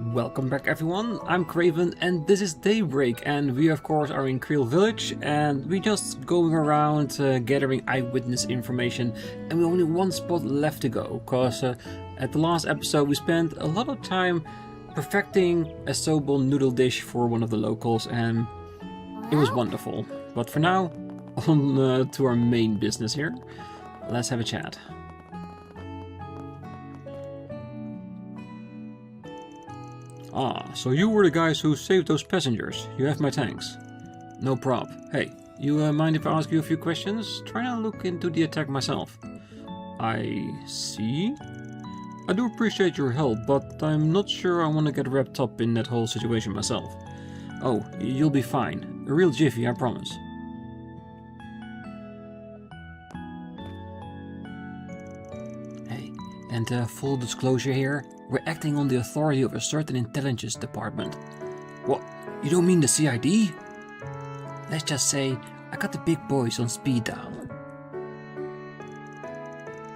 Welcome back everyone, I'm Craven and this is Daybreak, and we of course are in Creil Village and we just going around gathering eyewitness information, and we only one spot left to go because at the last episode we spent a lot of time perfecting a sobo noodle dish for one of the locals and it was wonderful. But for now, on to our main business here. Let's have a chat. Ah, so you were the guys who saved those passengers. You have my thanks. No prob. Hey, you mind if I ask you a few questions? Trying to look into the attack myself. I see. I do appreciate your help, but I'm not sure I want to get wrapped up in that whole situation myself. Oh, you'll be fine. A real jiffy, I promise. Hey, and full disclosure here. We're acting on the authority of a certain intelligence department. What? You don't mean the CID? Let's just say I got the big boys on speed dial.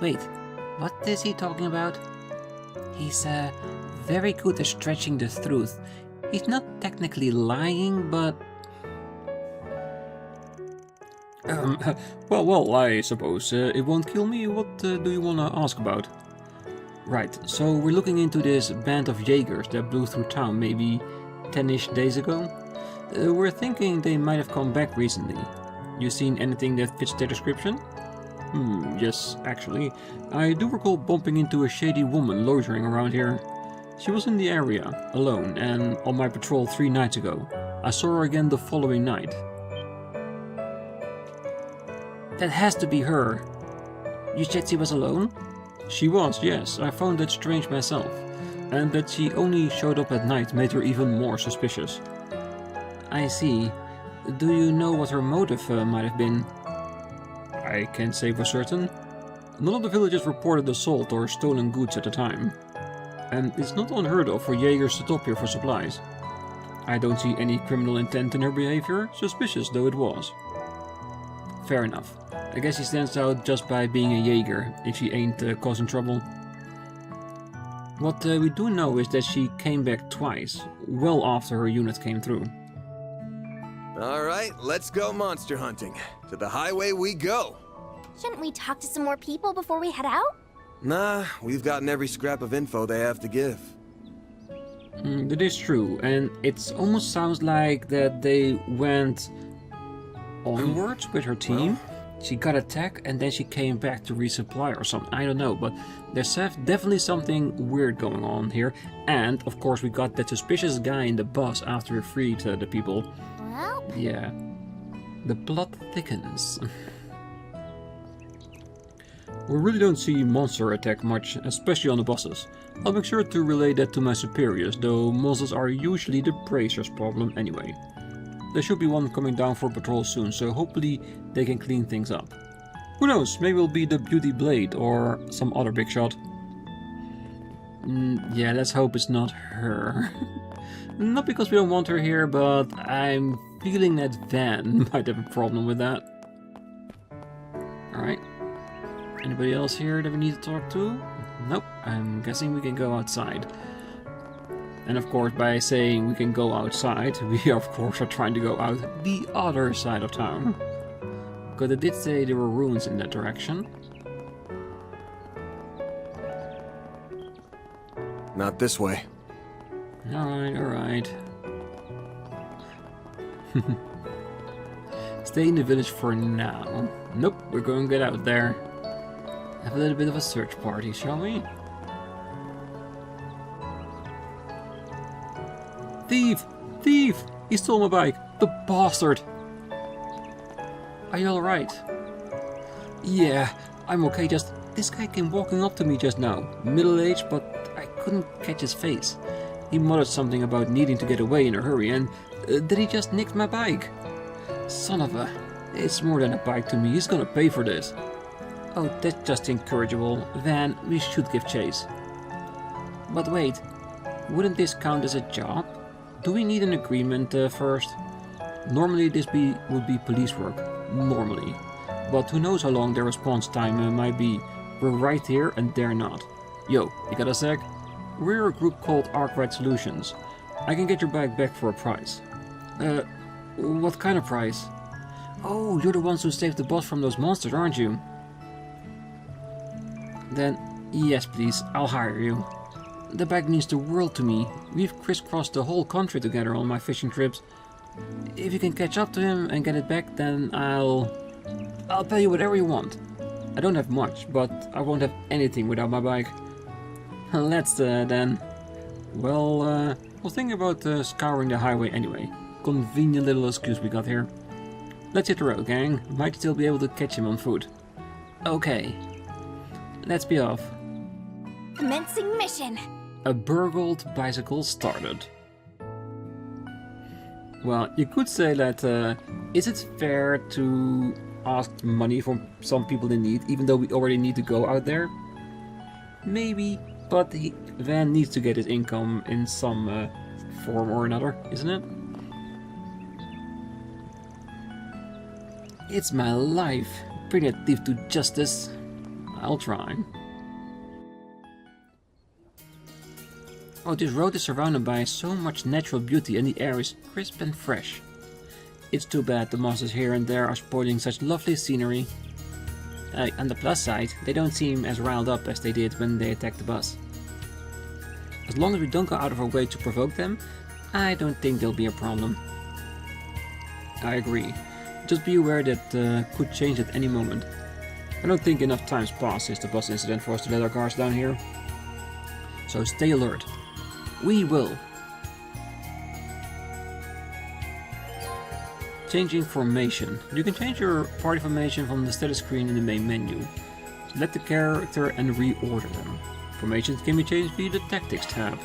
Wait, what is he talking about? He's very good at stretching the truth. He's not technically lying, but... well, I suppose it won't kill me. What do you want to ask about? Right, so we're looking into this band of Jaegers that blew through town maybe 10-ish days ago. We're thinking they might have come back recently. You seen anything that fits their description? Yes, actually. I do recall bumping into a shady woman loitering around here. She was in the area, alone, and on my patrol 3 nights ago. I saw her again the following night. That has to be her. You said she was alone? She was, yes. I found that strange myself. And that she only showed up at night made her even more suspicious. I see. Do you know what her motive might have been? I can't say for certain. None of the villagers reported assault or stolen goods at the time. And it's not unheard of for Jaegers to stop here for supplies. I don't see any criminal intent in her behavior, suspicious though it was. Fair enough. I guess she stands out just by being a Jaeger, if she ain't causing trouble. What we do know is that she came back twice, well after her unit came through. Alright, let's go monster hunting. To the highway we go! Shouldn't we talk to some more people before we head out? Nah, we've gotten every scrap of info they have to give. That is true, and it almost sounds like that they went onwards with her team. Well, she got attacked and then she came back to resupply or something. I don't know, but there's definitely something weird going on here. And, of course, we got that suspicious guy in the bus after we freed the people. Well... Yeah. The plot thickens. We really don't see monster attack much, especially on the buses. I'll make sure to relay that to my superiors, though monsters are usually the bracer's problem anyway. There should be one coming down for patrol soon, so hopefully they can clean things up. Who knows, maybe it'll be the Beauty Blade or some other big shot. Yeah, let's hope it's not her. Not because we don't want her here, but I'm feeling that Van might have a problem with that. Alright. Anybody else here that we need to talk to? Nope, I'm guessing we can go outside. And of course, by saying we can go outside, we of course are trying to go out the other side of town. Because it did say there were ruins in that direction. Not this way. Alright, alright. Stay in the village for now. Nope, we're going to get out there. Have a little bit of a search party, shall we? Thief! Thief! He stole my bike! The bastard! Are you alright? Yeah, I'm okay, just... This guy came walking up to me just now. Middle-aged, but I couldn't catch his face. He muttered something about needing to get away in a hurry, and then he just nicked my bike. Son of a... It's more than a bike to me, he's gonna pay for this. Oh, that's just incorrigible. Van, we should give chase. But wait, wouldn't this count as a job? Do we need an agreement first? Normally this would be police work. Normally. But who knows how long their response time might be. We're right here and they're not. Yo, you got a sec? We're a group called ARKRIDE Solutions. I can get your bag back for a price. What kind of price? Oh, you're the ones who saved the boss from those monsters, aren't you? Then, yes please, I'll hire you. The bag means the world to me. We've crisscrossed the whole country together on my fishing trips. If you can catch up to him and get it back, then I'll pay you whatever you want. I don't have much, but I won't have anything without my bike. Let's then. Well, we'll think about scouring the highway anyway. Convenient little excuse we got here. Let's hit the road, gang. Might still be able to catch him on foot. Okay. Let's be off. Commencing mission. A burgled bicycle started. Well, you could say that, is it fair to ask money from some people in need, even though we already need to go out there? Maybe, but Van needs to get his income in some form or another, isn't it? It's my life. Bring a thief to justice. I'll try. Oh, this road is surrounded by so much natural beauty and the air is crisp and fresh. It's too bad the monsters here and there are spoiling such lovely scenery. On the plus side, they don't seem as riled up as they did when they attacked the bus. As long as we don't go out of our way to provoke them, I don't think there'll be a problem. I agree. Just be aware that could change at any moment. I don't think enough time's passed since the bus incident for us to let our guards down here. So stay alert. We will. Changing formation. You can change your party formation from the status screen in the main menu. Select the character and reorder them. Formations can be changed via the tactics tab.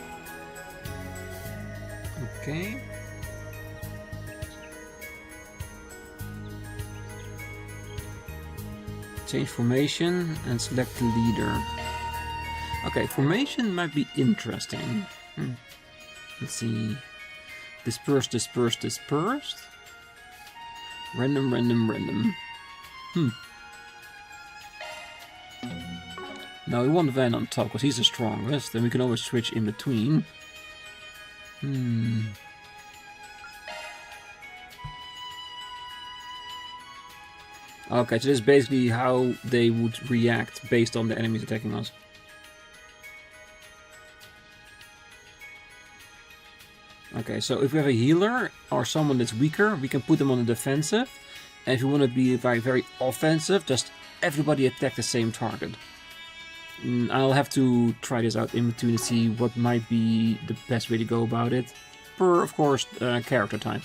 Okay. Change formation and select the leader. Okay, formation might be interesting. Let's see. Disperse, disperse, dispersed. Random, random, random. Now we want Van on top because he's the strongest. Then we can always switch in between. Okay, so this is basically how they would react based on the enemies attacking us. Okay, so if we have a healer or someone that's weaker, we can put them on the defensive. And if you want to be very offensive, just everybody attack the same target. I'll have to try this out in between to see what might be the best way to go about it. Per, of course, character type.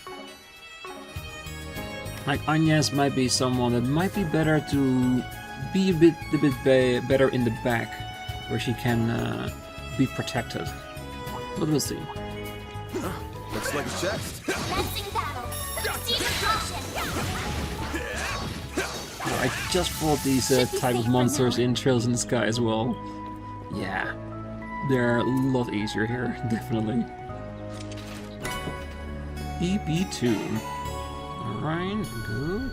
Like Agnes might be someone that might be better to be a bit better in the back, where she can be protected. But we'll see. Looks like a chest. Commencing battle. Proceed with caution. I just fought these type of monsters in Trails in the Sky as well. Yeah, they're a lot easier here, definitely. Ep2. Alright, good.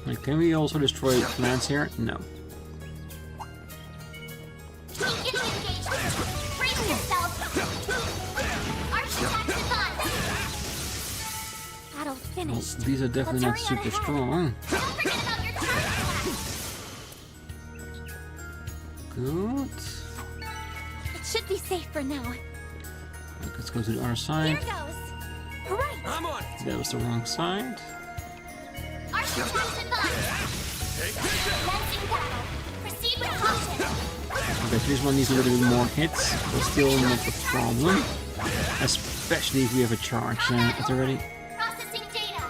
Like, can we also destroy plants here? No. Well, these are definitely not super strong. Good. It should be safe for now. Let's go to the other side. Here goes. Right. I'm on it. That was the wrong side. Okay, so this one needs a little bit more hits, but still not a problem. Especially if we have a charge at the ready. Processing data.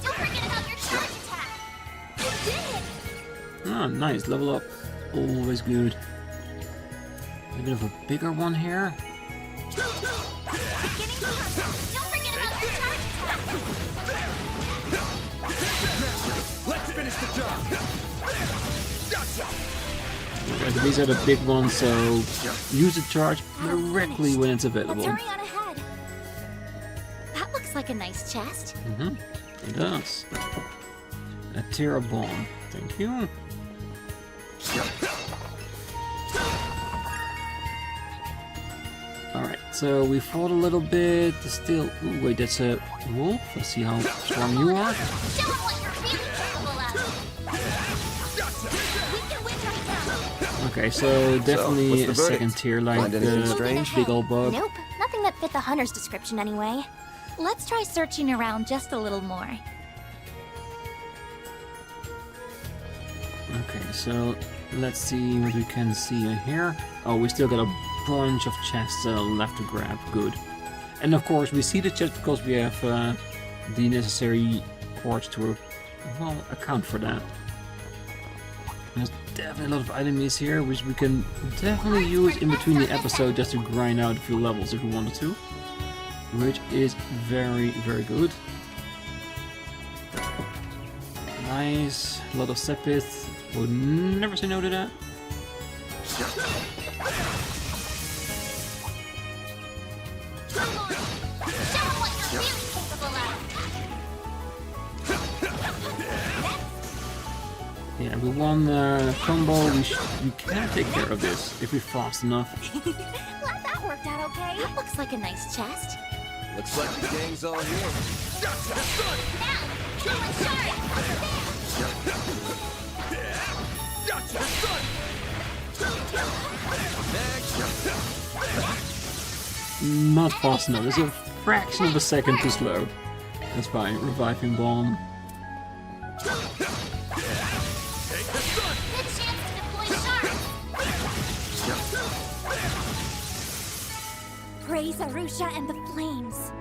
Don't forget about your charge attack. You did it. Ah, nice, level up. Always good. A bit of a bigger one here. Beginning charge. Don't forget about your charge attack. Let's finish the job. Gotcha. Okay, so these are the big ones, so use the charge directly when it's Let's available. hurry on ahead. That looks like like a nice chest. It does. A Terra bomb. Thank you. Alright, so we fought a little bit. Still. Ooh, wait, that's a wolf? Let's see how strong you are. Show 'em what you're really capable of. We can win right now. Okay, so definitely what's the a verdict? second tier like Find anything the strange? big old bug. Nope, nothing that fit the hunter's description anyway. Let's try searching around just a little more. Okay, so let's see what we can see in here. Oh, we still got a bunch of chests left to grab. Good. And of course, we see the chest because we have the necessary quartz to well account for that. There's definitely a lot of enemies here, which we can definitely use in between the episode just to grind out a few levels if we wanted to. Which is very, very good. Nice. A lot of Sepith. Would never say no to that. Come on, show 'em what you're really capable of. Yeah, with one combo, we can take care of this if we're fast enough. Glad that worked out okay. That looks like a nice chest. Looks like the gang's all here. Now, kill and Not fast enough. There's a fraction of a second too slow. That's fine. Reviving bomb. Good chance to deploy sharp. Praise Arusha and the flames.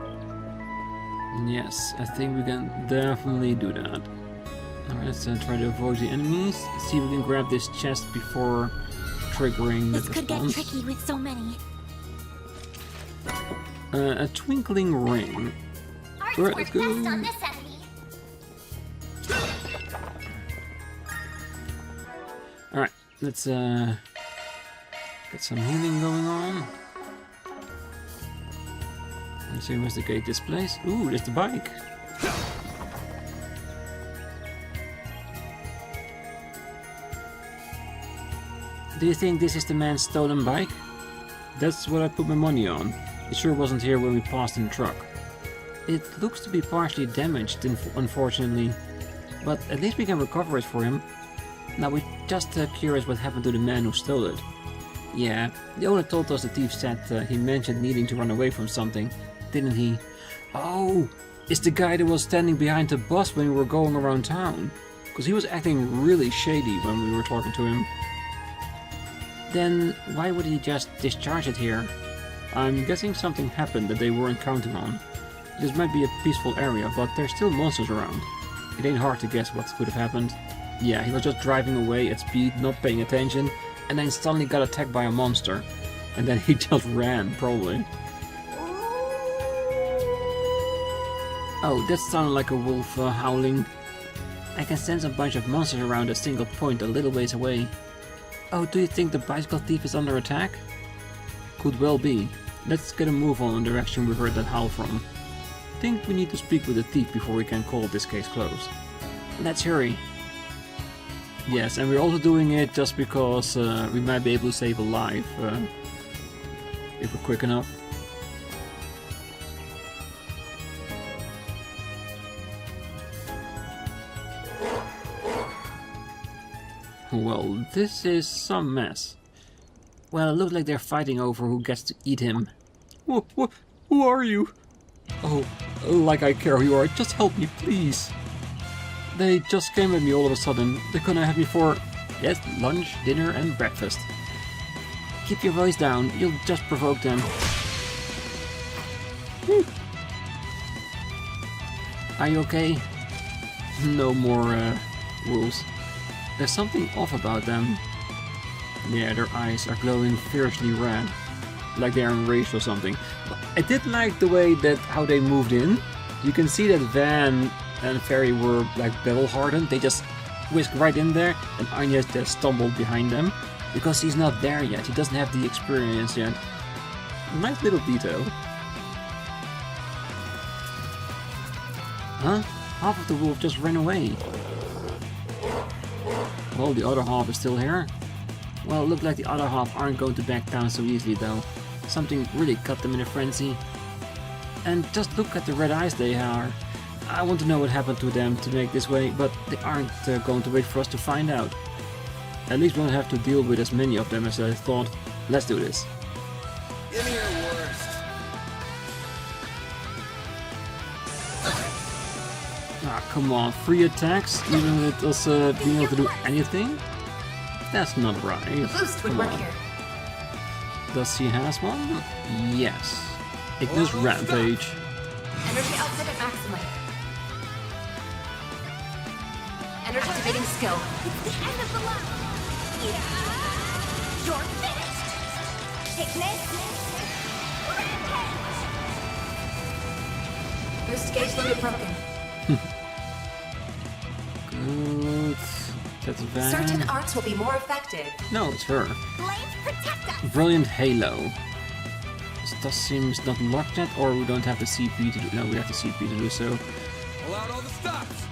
Yes, I think we can definitely do that. Alright, let's try to avoid the enemies. See if we can grab this chest before triggering the This could get response. tricky with so many. A twinkling ring. Art's Alright, work let's go. best on this enemy. Alright, let's get some healing going on. Let's investigate this place. Ooh, there's the bike. Do you think this is the man's stolen bike? That's what I put my money on. It sure wasn't here when we passed in the truck. It looks to be partially damaged, unfortunately. But at least we can recover it for him. Now we're just curious what happened to the man who stole it. Yeah, the owner told us the thief said he mentioned needing to run away from something, didn't he? Oh, it's the guy that was standing behind the bus when we were going around town. Because he was acting really shady when we were talking to him. Then why would he just discharge it here? I'm guessing something happened that they weren't counting on. This might be a peaceful area, but there's still monsters around. It ain't hard to guess what could have happened. Yeah, he was just driving away at speed, not paying attention, and then suddenly got attacked by a monster. And then he just ran, probably. Oh, that sounded like a wolf howling. I can sense a bunch of monsters around a single point a little ways away. Oh, do you think the bicycle thief is under attack? Could well be. Let's get a move on in the direction we heard that howl from. Think we need to speak with the thief before we can call this case closed. Let's hurry. Yes, and we're also doing it just because we might be able to save a life if we're quick enough. Well, this is some mess. Well, it looks like they're fighting over who gets to eat him. Who are you? Oh, like I care who you are. Just help me, please. They just came at me all of a sudden. They're gonna have me for, yes, lunch, dinner, and breakfast. Keep your voice down. You'll just provoke them. Are you okay? No more rules. There's something off about them. Yeah, their eyes are glowing fiercely red, like they're enraged or something. But I did like the way that how they moved in. You can see that Van and Ferry were like battle-hardened. They just whisked right in there, and Anya just stumbled behind them because he's not there yet. He doesn't have the experience yet. Nice little detail. Huh? Half of the wolf just ran away. Well, the other half is still here. Well, it looked like the other half aren't going to back down so easily though. Something really cut them in a frenzy. And just look at the red eyes they are. I want to know what happened to them to make this way, but they aren't going to wait for us to find out. At least we won't have to deal with as many of them as I thought. Let's do this. Give me your worst. Ah, come on, 3 attacks, even with us being able to do anything? That's not right. Boost would Come work on. here. Does he has one? Yes. Ignis Rampage. Energy output at maximum. Energy activating skill. It's the end of the line. Yeah. You're finished. Sickness. Rampage. Boost gauge limit broken. Good. That's bad. Certain arts will be more effective. No, it's her. Flames protect us. Brilliant Halo. This seems not locked yet, or we don't have the CP to do. No, we have the CP to do so. Pull out all the stops.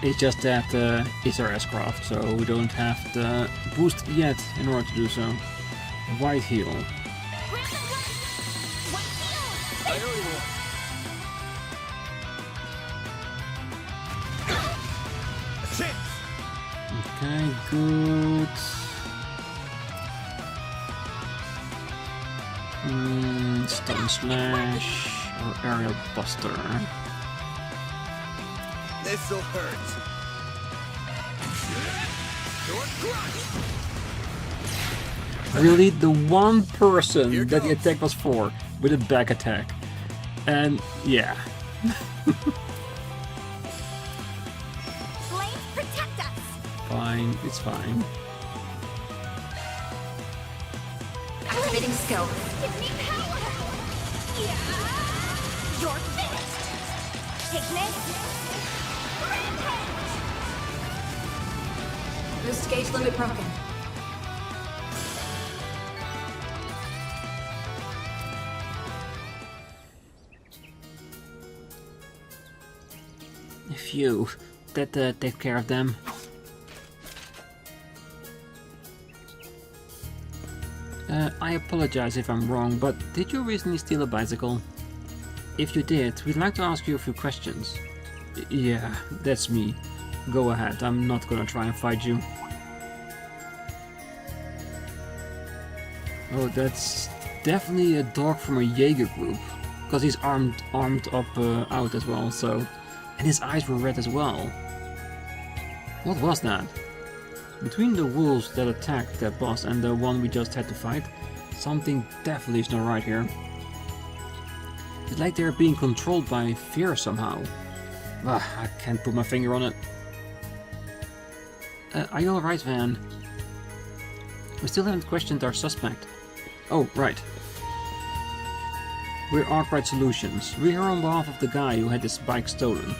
It's just that it's our S-Craft, so we don't have the boost yet in order to do so. White Heel. Grab the gun. White heel. I owe you one. A chance. Okay, good. Stone Slash or Aerial Buster. This'll hurt. Short crush. Really, the one person Here that the goes. attack was for with a back attack. And yeah. Flames protect us. Fine, it's fine. Activating skill. Give me power. Yeah. You're finished. Sickness. Rampage. Boost gauge limit broken. Phew, that take care of them. I apologize if I'm wrong, but did you recently steal a bicycle? If you did, we'd like to ask you a few questions. Yeah, that's me. Go ahead, I'm not gonna try and fight you. Oh, that's definitely a dog from a Jaeger group. Because he's armed up out as well, so... And his eyes were red as well. What was that? Between the wolves that attacked that boss and the one we just had to fight, something definitely is not right here. It's like they're being controlled by fear somehow. I can't put my finger on it. Are you alright, Van? We still haven't questioned our suspect. Oh, right. We're ARKRIDE Solutions. We're here on behalf of the guy who had his bike stolen.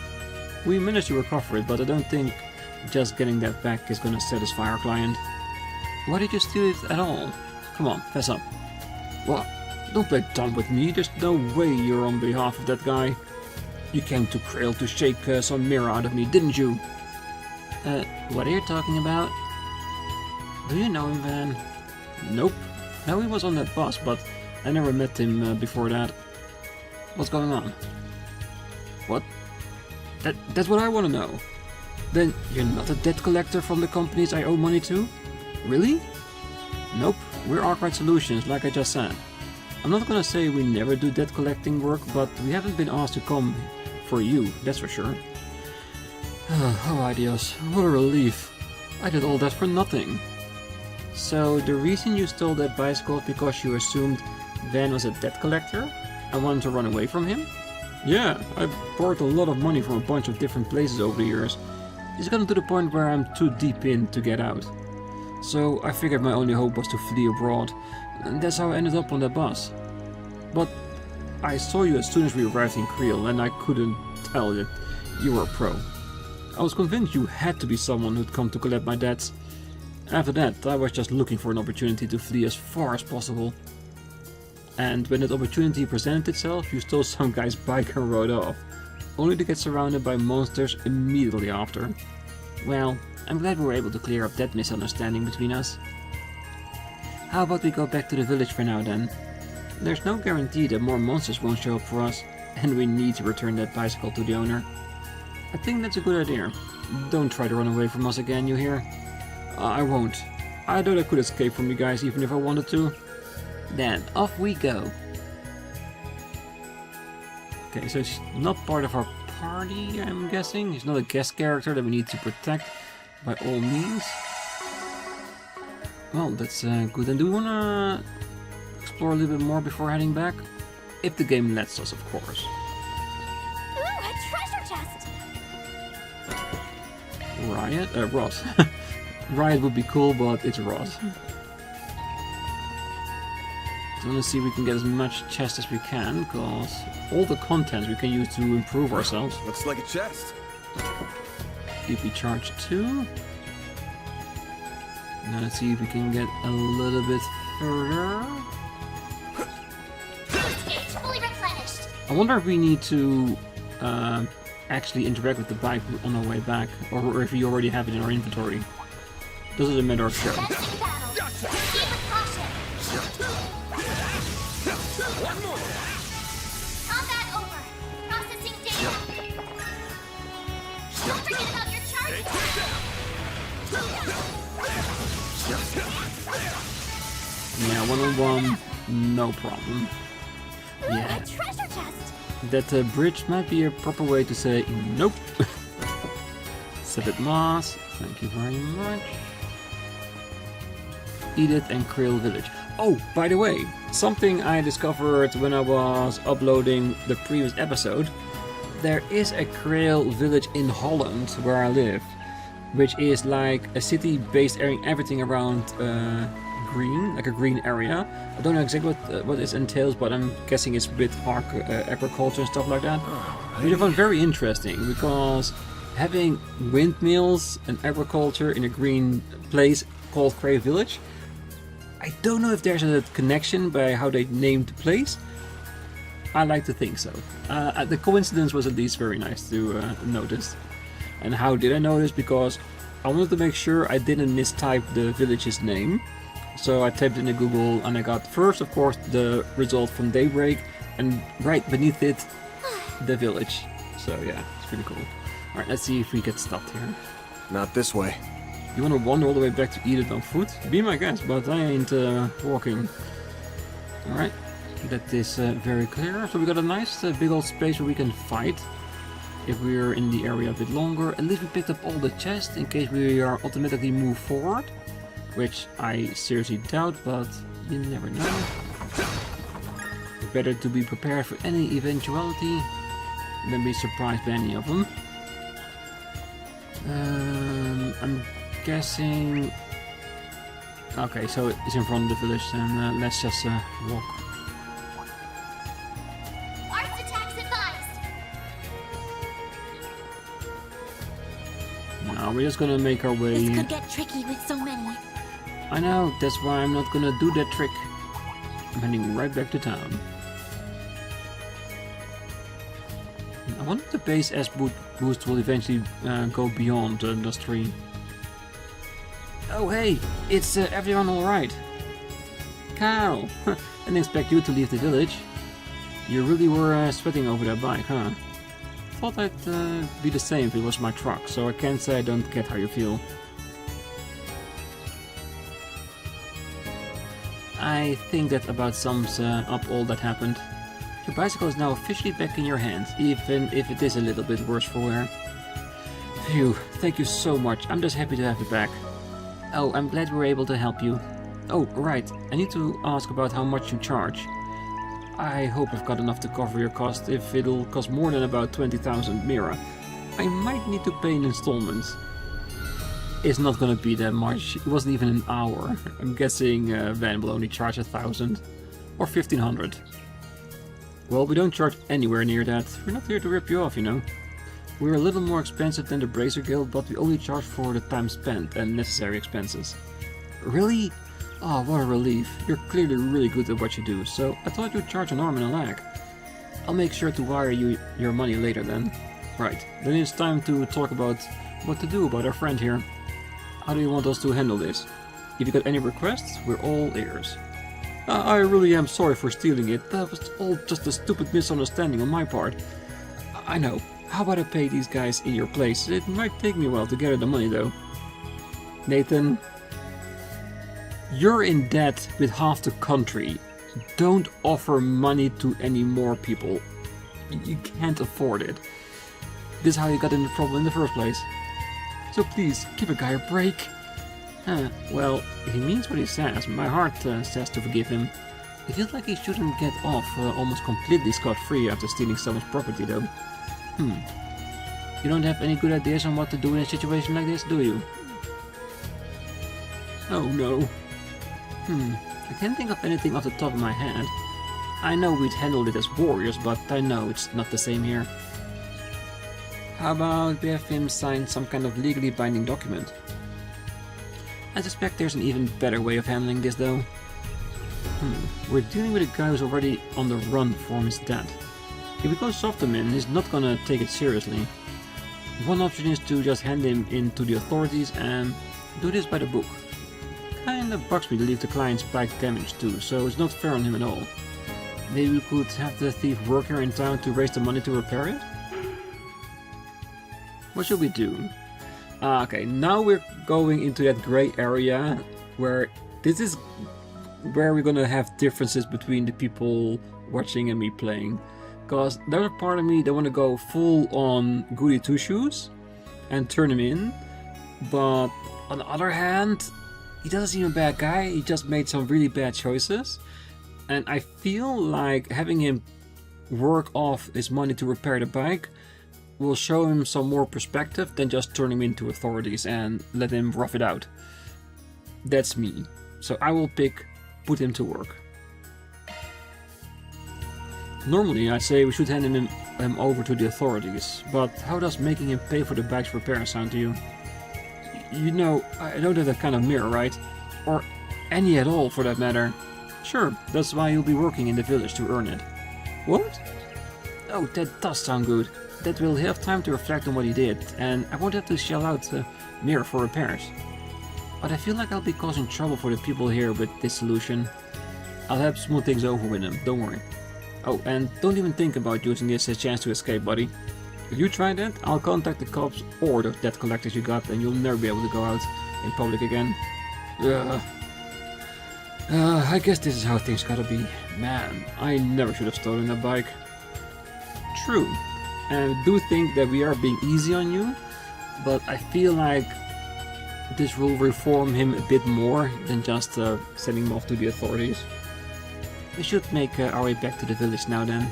We managed to recover it, but I don't think just getting that back is gonna satisfy our client. Why did you steal it at all? Come on, fess up. What? Don't play dumb with me, there's no way you're on behalf of that guy. You came to Creil to shake some mirror out of me, didn't you? What are you talking about? Do you know him, Van? Nope. No, he was on that bus, but I never met him before that. What's going on? What? That's what I want to know. Then you're not a debt collector from the companies I owe money to? Really? Nope, we're ARKRIDE Solutions, like I just said. I'm not gonna say we never do debt collecting work, but we haven't been asked to come for you, that's for sure. Oh, ideas, what a relief. I did all that for nothing. So the reason you stole that bicycle is because you assumed Van was a debt collector and wanted to run away from him? Yeah, I borrowed a lot of money from a bunch of different places over the years. It's gotten to the point where I'm too deep in to get out. So I figured my only hope was to flee abroad, and that's how I ended up on that bus. But I saw you as soon as we arrived in Creil, and I couldn't tell that you were a pro. I was convinced you had to be someone who'd come to collect my debts. After that, I was just looking for an opportunity to flee as far as possible. And when that opportunity presented itself, you stole some guy's bike and rode off. only to get surrounded by monsters immediately after. Well, I'm glad we were able to clear up that misunderstanding between us. How about we go back to the village for now then? There's no guarantee that more monsters won't show up for us, and we need to return that bicycle to the owner. I think that's a good idea. Don't try to run away from us again, you hear? I won't. I thought I could escape from you guys even if I wanted to. Then, off we go. Okay, so he's not part of our party, I'm guessing. He's not a guest character that we need to protect by all means. Well, that's good. And do we want to explore a little bit more before heading back? If the game lets us, of course. Ooh, a treasure chest! Riot? Ross. Riot would be cool, but it's Ross. So let's see if we can get as much chest as we can, because all the content we can use to improve ourselves. Looks like a chest. EP charge 2. Now let's see if we can get a little bit further. Stage fully replenished. I wonder if we need to actually interact with the bike on our way back, or if we already have it in our inventory. This is a matter of show. Commencing battle. Proceed with caution. One more. Combat over. Processing data. Don't forget about your charge Yeah, one-on-one, no problem. Ooh, Yeah. a treasure chest. That bridge might be a proper way to say nope. Sabbath Moss, thank you very much. Edith and Creil Village. Oh, by the way, something I discovered when I was uploading the previous episode. There is a Creil Village in Holland where I live, which is like a city based everything around green, like a green area. I don't know exactly what this entails, but I'm guessing it's with agriculture and stuff like that. Which I found very interesting, because having windmills and agriculture in a green place called Creil Village, I don't know if there's a connection by how they named the place. I like to think so. The coincidence was at least very nice to notice. And how did I notice? Because I wanted to make sure I didn't mistype the village's name. So I typed in Google and I got first, of course, the result from Daybreak, and right beneath it, the village. So yeah, it's pretty cool. Alright, let's see if we get stopped here. Not this way. You want to wander all the way back to Edith on foot? Be my guest, but I ain't walking. Alright, that is very clear. So we got a nice big old space where we can fight. If we're in the area a bit longer. At least we picked up all the chests in case we are automatically move forward. Which I seriously doubt, but you never know. Better to be prepared for any eventuality than be surprised by any of them. I'm guessing... Okay, so it's in front of the village, and let's just walk. Arts attacks advised. Now we're just gonna make our way... This could get tricky with so many. I know, that's why I'm not gonna do that trick. I'm heading right back to town. I wonder if the base S boost will eventually go beyond Industry. Oh hey, it's everyone alright? Carl! I didn't expect you to leave the village. You really were sweating over that bike, huh? Thought I'd be the same if it was my truck, so I can't say I don't get how you feel. I think that about sums up all that happened. Your bicycle is now officially back in your hands, even if it is a little bit worse for wear. Phew, thank you so much. I'm just happy to have it back. Oh, I'm glad we were able to help you. Oh, right. I need to ask about how much you charge. I hope I've got enough to cover your cost. If it'll cost more than about 20,000 Mira, I might need to pay in installments. It's not gonna be that much. It wasn't even an hour. I'm guessing Van will only charge 1,000 or 1,500. Well, we don't charge anywhere near that. We're not here to rip you off, you know. We're a little more expensive than the Bracer Guild, but we only charge for the time spent and necessary expenses. Really? Oh, what a relief. You're clearly really good at what you do, so I thought you'd charge an arm and a leg. I'll make sure to wire you your money later then. Right, then it's time to talk about what to do about our friend here. How do you want us to handle this? If you got any requests, we're all ears. I really am sorry for stealing it. That was all just a stupid misunderstanding on my part. I know. How about I pay these guys in your place? It might take me a while to gather the money though. Nathan, you're in debt with half the country. Don't offer money to any more people. You can't afford it. This is how you got into trouble in the first place. So please, give a guy a break. Well, he means what he says. My heart says to forgive him. It feels like he shouldn't get off almost completely scot-free after stealing so much property though. You don't have any good ideas on what to do in a situation like this, do you? Oh no. I can't think of anything off the top of my head. I know we'd handled it as warriors, but I know it's not the same here. How about we have him sign some kind of legally binding document? I suspect there's an even better way of handling this though. We're dealing with a guy who's already on the run from his dad. If we go soft him in, he's not gonna take it seriously. One option is to just hand him in to the authorities and do this by the book. Kinda bugs me to leave the client's bike damaged too, so it's not fair on him at all. Maybe we could have the thief work here in town to raise the money to repair it? What should we do? Okay, now we're going into that grey area where this is where we're gonna have differences between the people watching and me playing. Because there's a part of me that want to go full on goody two shoes and turn him in, but on the other hand, he doesn't seem a bad guy. He just made some really bad choices, and I feel like having him work off his money to repair the bike will show him some more perspective than just turn him into authorities and let him rough it out. That's me. So I will pick put him to work. Normally I'd say we should hand him over to the authorities, but how does making him pay for the bike's repair sound to you? You know, I don't have that kind of mirror, right? Or any at all for that matter. Sure, that's why you'll be working in the village to earn it. What? Oh, that does sound good. That will have time to reflect on what he did, and I won't have to shell out the mirror for repairs. But I feel like I'll be causing trouble for the people here with this solution. I'll help smooth things over with them, don't worry. Oh, and don't even think about using this as a chance to escape, buddy. If you try that, I'll contact the cops or the debt collectors you got, and you'll never be able to go out in public again. I guess this is how things gotta be. Man, I never should have stolen a bike. True, and I do think that we are being easy on you, but I feel like this will reform him a bit more than just sending him off to the authorities. We should make our way back to the village now then.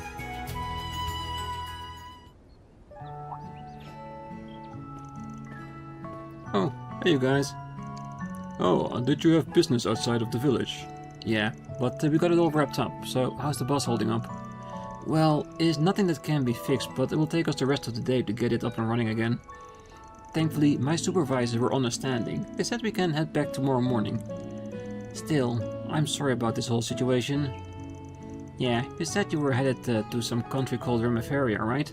Oh, hey you guys. Oh, did you have business outside of the village? Yeah, but we got it all wrapped up, so how's the boss holding up? Well, it's nothing that can be fixed, but it will take us the rest of the day to get it up and running again. Thankfully, my supervisors were understanding. They said we can head back tomorrow morning. Still, I'm sorry about this whole situation. Yeah, you said you were headed to some country called Remiferia, right?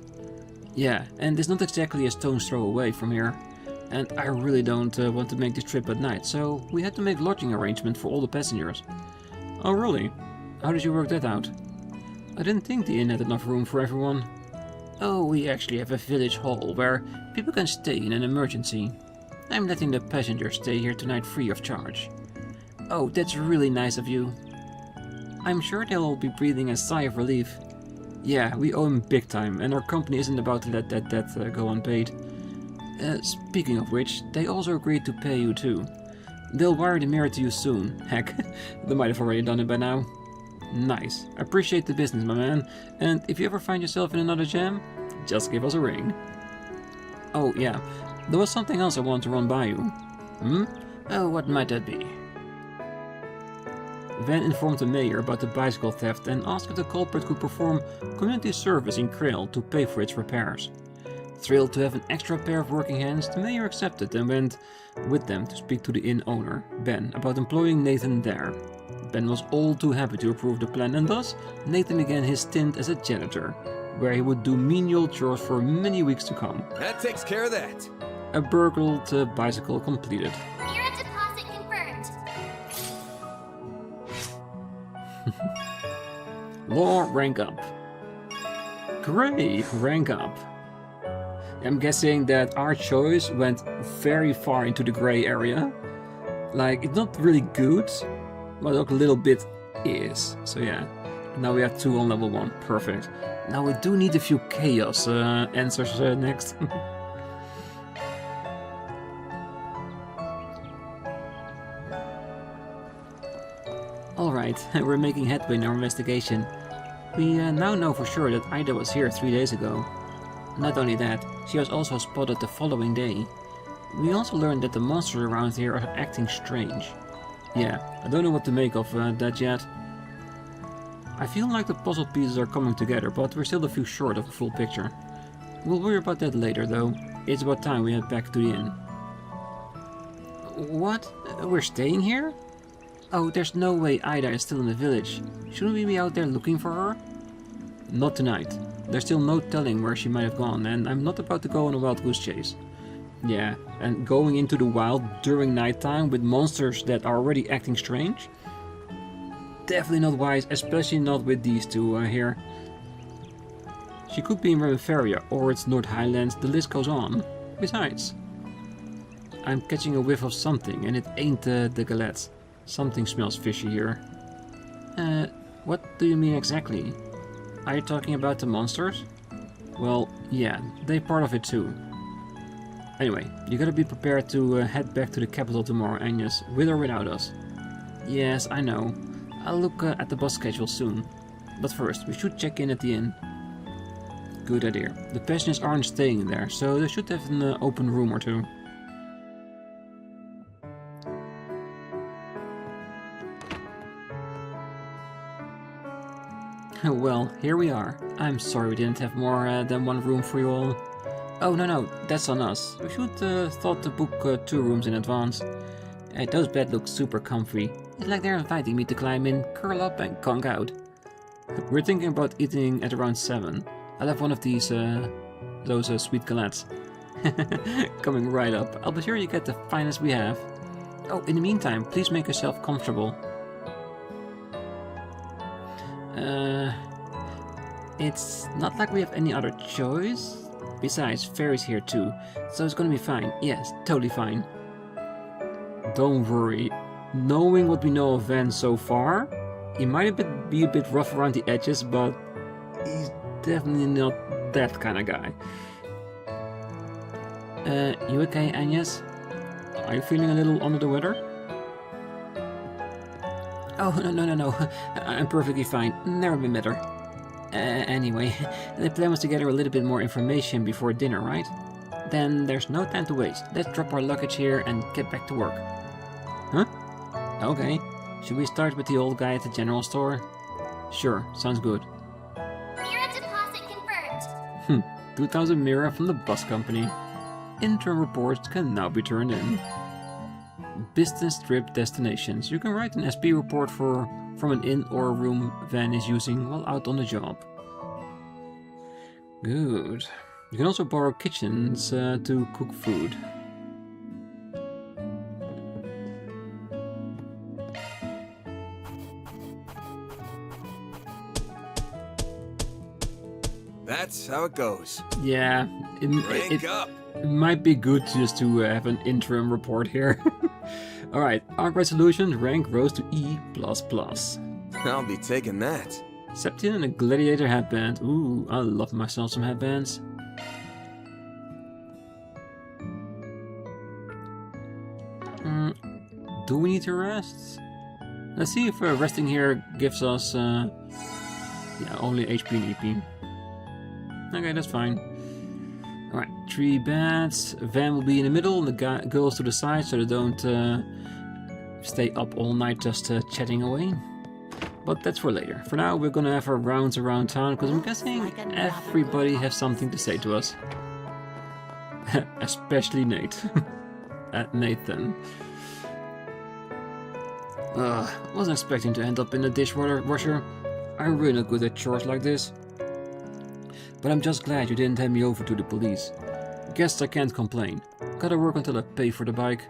Yeah, and it's not exactly a stone's throw away from here. And I really don't want to make this trip at night, so we had to make lodging arrangements for all the passengers. Oh really? How did you work that out? I didn't think the inn had enough room for everyone. Oh, we actually have a village hall where people can stay in an emergency. I'm letting the passengers stay here tonight free of charge. Oh, that's really nice of you. I'm sure they'll all be breathing a sigh of relief. Yeah, we owe them big time, and our company isn't about to let that debt go unpaid. Speaking of which, they also agreed to pay you too. They'll wire the mirror to you soon. Heck, they might have already done it by now. Nice. Appreciate the business, my man. And if you ever find yourself in another jam, just give us a ring. Oh yeah, there was something else I wanted to run by you. Oh, what might that be? Van informed the mayor about the bicycle theft and asked if the culprit could perform community service in Creil to pay for its repairs. Thrilled to have an extra pair of working hands, the mayor accepted and went with them to speak to the inn owner, Ben, about employing Nathan there. Ben was all too happy to approve the plan, and thus Nathan began his stint as a janitor, where he would do menial chores for many weeks to come. That takes care of that. A burgled bicycle completed. Mirror deposit confirmed. Law rank up. Gray rank up. I'm guessing that our choice went very far into the gray area. Like, it's not really good, but a little bit is. So yeah, now we have 2 on level 1. Perfect. Now we do need a few chaos answers next. Alright, we're making headway in our investigation. We now know for sure that Ida was here 3 days ago. Not only that, she was also spotted the following day. We also learned that the monsters around here are acting strange. Yeah, I don't know what to make of that yet. I feel like the puzzle pieces are coming together, but we're still a few short of a full picture. We'll worry about that later though. It's about time we head back to the inn. What? We're staying here? Oh, there's no way Ida is still in the village. Shouldn't we be out there looking for her? Not tonight. There's still no telling where she might have gone, and I'm not about to go on a wild goose chase. Yeah, and going into the wild during nighttime with monsters that are already acting strange? Definitely not wise, especially not with these two here. She could be in Riveria or its North Highlands, the list goes on. Besides, I'm catching a whiff of something, and it ain't the galettes. Something smells fishy here. What do you mean exactly? Are you talking about the monsters? Well, yeah, they're part of it too. Anyway, you gotta be prepared to head back to the capital tomorrow, Agnes, with or without us. Yes, I know. I'll look at the bus schedule soon. But first, we should check in at the inn. Good idea. The pensioners aren't staying there, so they should have an open room or two. Well, here we are. I'm sorry we didn't have more than 1 room for you all. Oh, no, that's on us. We should thought to book 2 rooms in advance. Those beds look super comfy. It's like they're inviting me to climb in, curl up and conk out. We're thinking about eating at around 7. I'll have one of these, those sweet galettes. Coming right up. I'll be sure you get the finest we have. Oh, in the meantime, please make yourself comfortable. It's not like we have any other choice. Besides, Fairy's here too, so it's gonna be fine. Yes, totally fine. Don't worry. Knowing what we know of Van so far, he might be a bit rough around the edges, but he's definitely not that kind of guy. You okay, Agnes? Are you feeling a little under the weather? Oh, no. I'm perfectly fine. Never been better. Anyway, the plan was to gather a little bit more information before dinner, right? Then there's no time to waste. Let's drop our luggage here and get back to work. Huh? Okay. Should we start with the old guy at the general store? Sure, sounds good. Mirror deposit confirmed. 2000 Mira from the bus company. Interim reports can now be turned in. Business trip destinations. You can write an SP report from an inn or a room Van is using while out on the job. Good. You can also borrow kitchens to cook food. That's how it goes. Yeah, Rank up. it might be good just to have an interim report here. Alright, ARKRIDE Solutions rank rose to E++. I'll be taking that. Septian and a gladiator headband. Ooh, I love myself some headbands. Do we need to rest? Let's see if resting here gives us yeah, only HP and EP. Okay, that's fine. Alright, 3 beds. Van will be in the middle and the girls to the side so they don't stay up all night just chatting away. But that's for later. For now, we're gonna have our rounds around town because I'm guessing everybody has something to say to us. Especially Nate. Nathan. Wasn't expecting to end up in the dishwasher. I'm really not good at chores like this. But I'm just glad you didn't hand me over to the police. Guess I can't complain. Gotta work until I pay for the bike.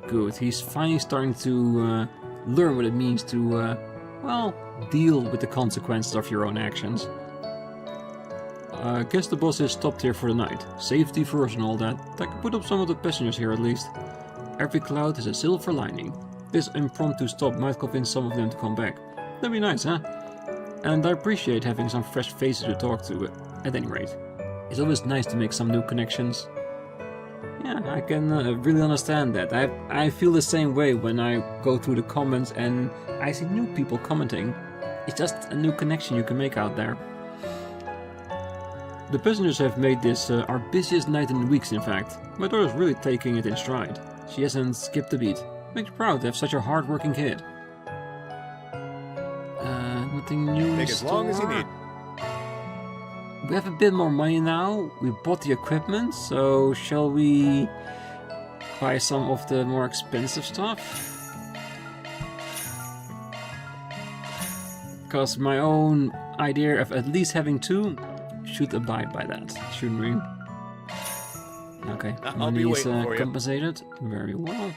Good, he's finally starting to learn what it means to, well, deal with the consequences of your own actions. Guess the boss has stopped here for the night. Safety first and all that. I can put up some of the passengers here at least. Every cloud has a silver lining. This impromptu stop might convince some of them to come back. That'd be nice, huh? And I appreciate having some fresh faces to talk to, at any rate. It's always nice to make some new connections. Yeah, I can really understand that. I feel the same way when I go through the comments and I see new people commenting. It's just a new connection you can make out there. The passengers have made this our busiest night in weeks, in fact. My daughter's really taking it in stride. She hasn't skipped a beat. Makes me proud to have such a hard-working kid. Nothing new. Take as long as you need. We have a bit more money now. We bought the equipment, so shall we buy some of the more expensive stuff? Because my own idea of at least having two should abide by that, shouldn't we? Okay, money is compensated. Very well.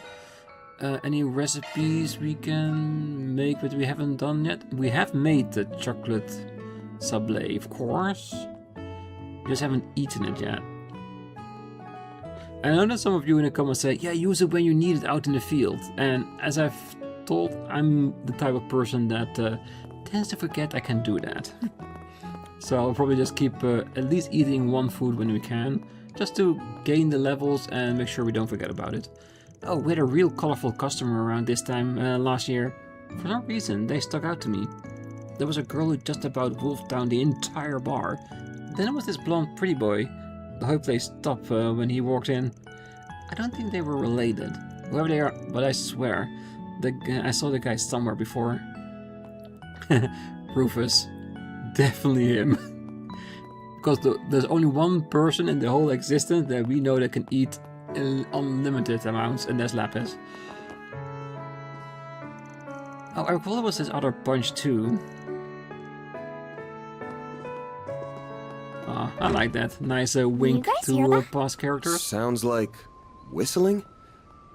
Any recipes we can make that we haven't done yet? We have made the chocolate sablé, of course. We just haven't eaten it yet. I know that some of you in the comments say, yeah, use it when you need it out in the field. And as I've told, I'm the type of person that tends to forget I can do that. So I'll probably just keep at least eating one food when we can, just to gain the levels and make sure we don't forget about it. Oh, we had a real colorful customer around this time last year. For some reason, they stuck out to me. There was a girl who just about wolfed down the entire bar. Then there was this blonde pretty boy. The whole place stopped when he walked in. I don't think they were related, whoever they are, but I swear, I saw the guy somewhere before. Rufus. Definitely him. Because there's only one person in the whole existence that we know that can eat in unlimited amounts, and that's Lapis. Oh, I recall there was this other bunch too. Oh, I like that. Nice wink to past characters. Sounds like whistling?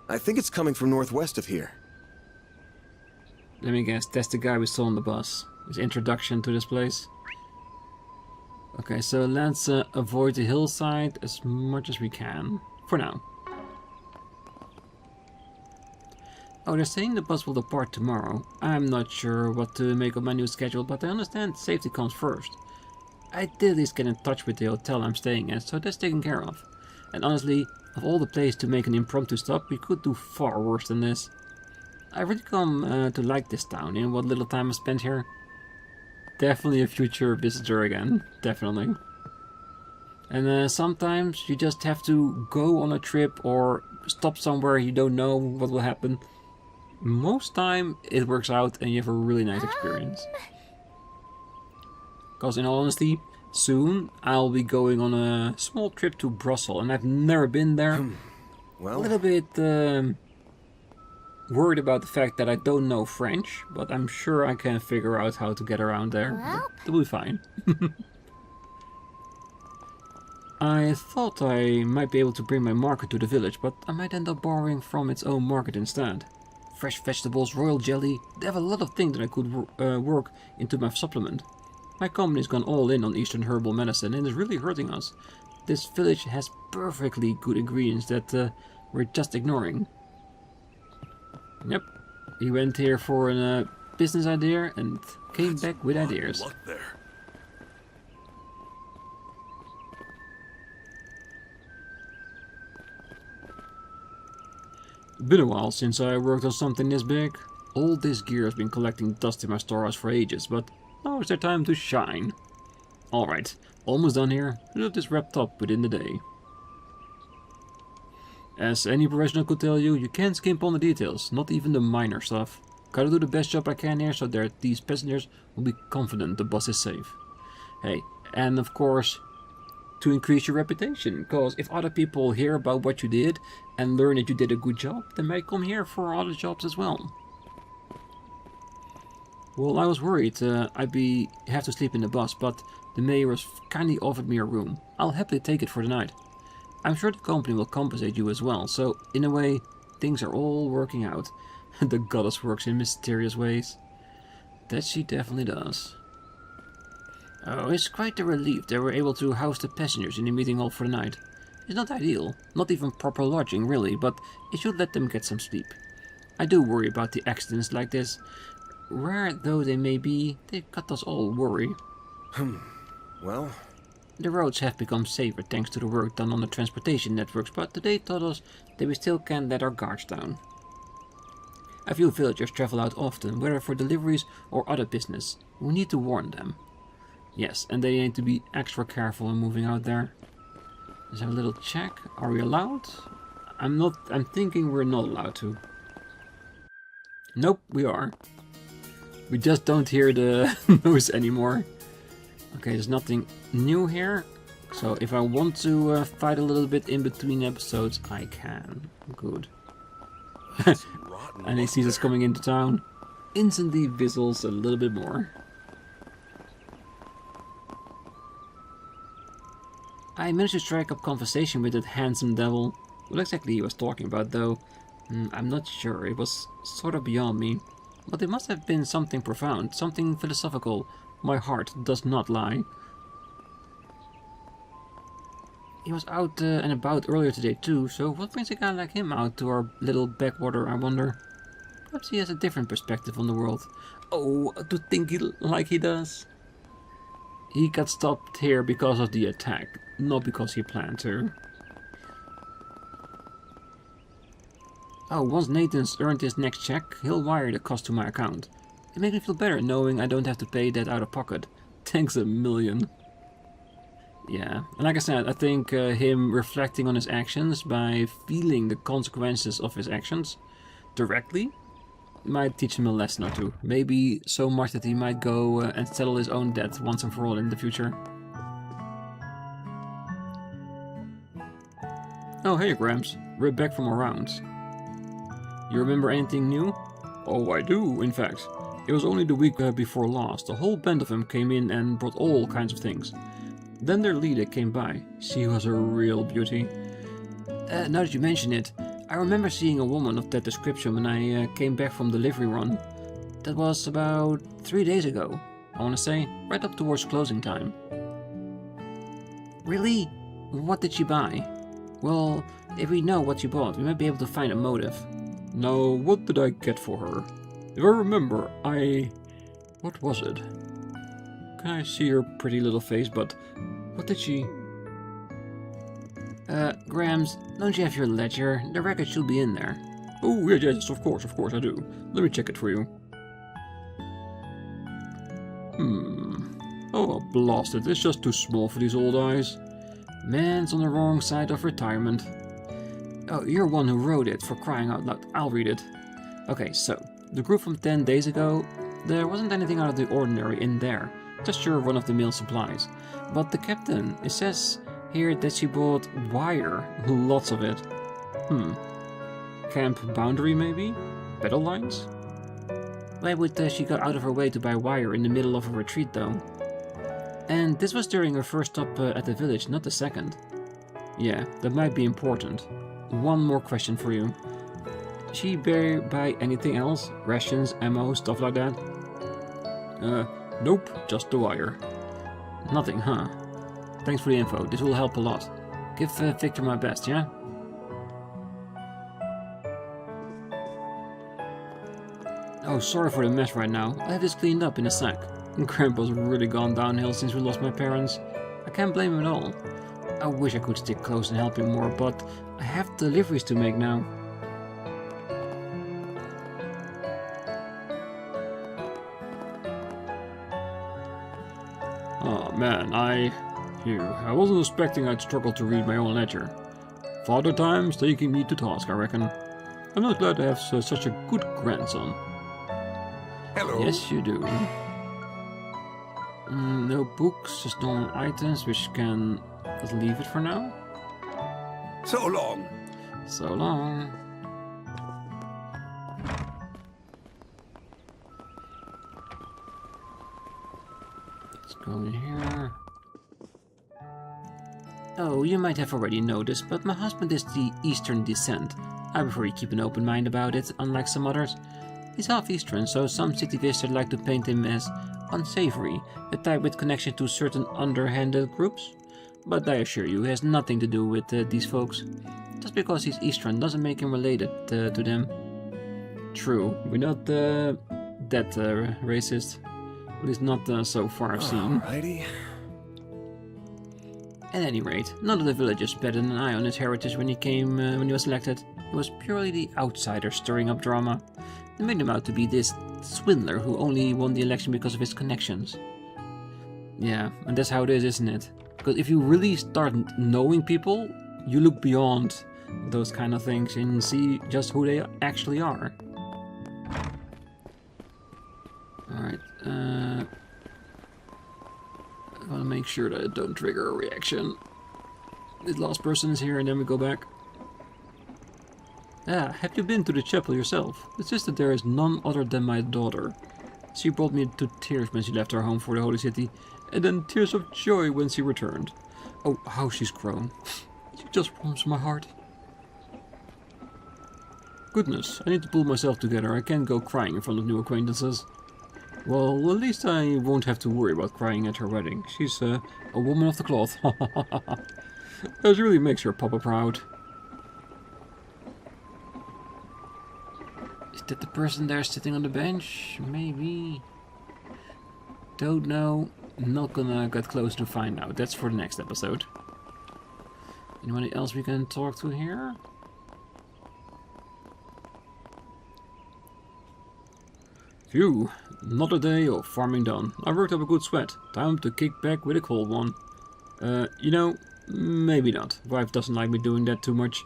I think it's coming from northwest of here. Let me guess, that's the guy we saw on the bus. His introduction to this place. Okay, so let's avoid the hillside as much as we can. For now. Oh, they're saying the bus will depart tomorrow. I'm not sure what to make of my new schedule, but I understand safety comes first. I did at least get in touch with the hotel I'm staying at, so that's taken care of. And honestly, of all the places to make an impromptu stop, we could do far worse than this. I've really come to like this town in what little time I spent here. Definitely a future visitor again, definitely. And sometimes you just have to go on a trip or stop somewhere you don't know what will happen. Most time it works out and you have a really nice experience. Because in all honesty, soon I'll be going on a small trip to Brussels and I've never been there. Well, A little bit worried about the fact that I don't know French, but I'm sure I can figure out how to get around there. It'll be fine. I thought I might be able to bring my market to the village, but I might end up borrowing from its own market instead. Fresh vegetables, royal jelly, they have a lot of things that I could work into my supplement. My company's gone all in on Eastern herbal medicine and is really hurting us. This village has perfectly good ingredients that we're just ignoring. Yep, he went here for a business idea and came back with ideas. Luck there. Been a while since I worked on something this big. All this gear has been collecting dust in my storehouse for ages, but now is their time to shine. Alright, almost done here. We'll have this wrapped up within the day. As any professional could tell you, you can't skimp on the details, not even the minor stuff. Gotta do the best job I can here so that these passengers will be confident the bus is safe. Hey, and of course, to increase your reputation. Because if other people hear about what you did and learn that you did a good job, they may come here for other jobs as well. Well, I was worried I'd have to sleep in the bus, but the mayor has kindly offered me a room. I'll happily take it for the night. I'm sure the company will compensate you as well, so in a way, things are all working out. The goddess works in mysterious ways. That she definitely does. Oh, it's quite a relief they were able to house the passengers in the meeting hall for the night. It's not ideal, not even proper lodging really, but it should let them get some sleep. I do worry about the accidents like this. Rare though they may be, they've got us all worry. Well... The roads have become safer thanks to the work done on the transportation networks, but today taught us that we still can't let our guards down. A few villagers travel out often, whether for deliveries or other business. We need to warn them. Yes, and they need to be extra careful when moving out there. Let's have a little check. Are we allowed? I'm thinking we're not allowed to. Nope, we are. We just don't hear the noise anymore. Okay, there's nothing new here. So if I want to fight a little bit in between episodes, I can. Good. And he sees us coming into town. Instantly whistles a little bit more. I managed to strike up conversation with that handsome devil. What exactly he was talking about though, I'm not sure. It was sort of beyond me. But it must have been something profound, something philosophical. My heart does not lie. He was out and about earlier today too, so what brings a guy like him out to our little backwater, I wonder? Perhaps he has a different perspective on the world. Oh, to think like he does. He got stopped here because of the attack, not because he planned to. Oh, once Nathan's earned his next check, he'll wire the cost to my account. It makes me feel better knowing I don't have to pay that out of pocket. Thanks a million. Yeah, and like I said, I think him reflecting on his actions by feeling the consequences of his actions directly might teach him a lesson or two. Maybe so much that he might go and settle his own debt once and for all in the future. Oh, hey Gramps. We're back from our rounds. You remember anything new? Oh, I do, in fact. It was only the week before last. A whole band of them came in and brought all kinds of things. Then their leader came by. She was a real beauty. Now that you mention it, I remember seeing a woman of that description when I came back from delivery run. That was about 3 days ago, I want to say, right up towards closing time. Really? What did she buy? Well, if we know what she bought, we might be able to find a motive. Now, what did I get for her? If I remember, what was it? Can I see her pretty little face, but what did she... Grams, don't you have your ledger? The record should be in there. Oh, yes, of course I do. Let me check it for you. Oh, blast it, it's just too small for these old eyes. Man's on the wrong side of retirement. Oh, you're one who wrote it, for crying out loud. I'll read it. Okay, so, the group from 10 days ago, there wasn't anything out of the ordinary in there. Just your run-of-the-mill supplies. But the captain, it says here that she bought wire. Lots of it. Camp boundary, maybe? Battle lines? Why would she go out of her way to buy wire in the middle of a retreat, though? And this was during her first stop at the village, not the second. Yeah, that might be important. One more question for you. She buy anything else? Rations, ammo, stuff like that? Nope, just the wire. Nothing, huh? Thanks for the info, this will help a lot. Give Victor my best, yeah? Oh, sorry for the mess right now. I'll have this cleaned up in a sec. Grandpa's really gone downhill since we lost my parents. I can't blame him at all. I wish I could stick close and help him more, but I have deliveries to make now. Oh man, I wasn't expecting I'd struggle to read my own ledger. Father time's taking me to task, I reckon. I'm not glad to have such a good grandson. Hello. Yes, you do. No books, just normal items which can Just leave it for now. So long. So long. Let's go in here. Oh, you might have already noticed, but my husband is the Eastern descent. I prefer you keep an open mind about it, unlike some others. He's half Eastern, so some city visitors like to paint him as unsavory, a type with connection to certain underhanded groups. But I assure you, he has nothing to do with these folks. Just because he's Eastern doesn't make him related to them. True, we're not that racist. At least not so far I've seen. Alrighty. At any rate, none of the villagers batted an eye on his heritage when he was elected. It was purely the outsiders stirring up drama. They made him out to be this swindler who only won the election because of his connections. Yeah, and that's how it is, isn't it? Because if you really start knowing people, you look beyond those kind of things and see just who they actually are. Alright, I want to make sure that I don't trigger a reaction. This last person is here and then we go back. Ah, have you been to the chapel yourself? It's just that there is none other than my daughter. She brought me to tears when she left our home for the Holy City, and then tears of joy when she returned. Oh, how she's grown. She just warms my heart. Goodness, I need to pull myself together. I can't go crying in front of new acquaintances. Well, at least I won't have to worry about crying at her wedding. She's a woman of the cloth. That really makes your papa proud. Is that the person there sitting on the bench? Maybe. Don't know. Not gonna get close to find out. That's for the next episode. Anyone else we can talk to here? Phew, another day of farming done. I worked up a good sweat. Time to kick back with a cold one. You know, maybe not. Wife doesn't like me doing that too much.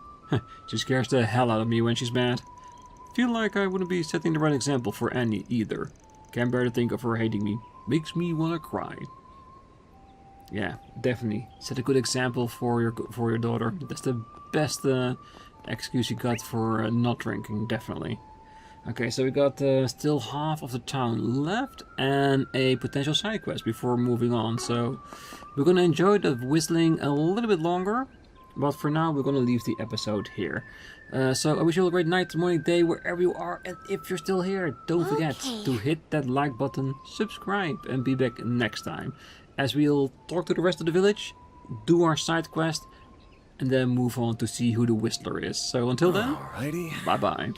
She scares the hell out of me when she's mad. Feel like I wouldn't be setting the right example for Annie either. Can't bear to think of her hating me. Makes me wanna cry. Yeah, definitely. Set a good example for your daughter. That's the best excuse you got for not drinking, definitely. Okay, so we got still half of the town left and a potential side quest before moving on. So we're gonna enjoy the whistling a little bit longer, but for now we're gonna leave the episode here. So I wish you all a great night, morning, day, wherever you are, and if you're still here, don't forget to hit that like button, subscribe, and be back next time, as we'll talk to the rest of the village, do our side quest, and then move on to see who the Whistler is. So until then, Alrighty. bye bye.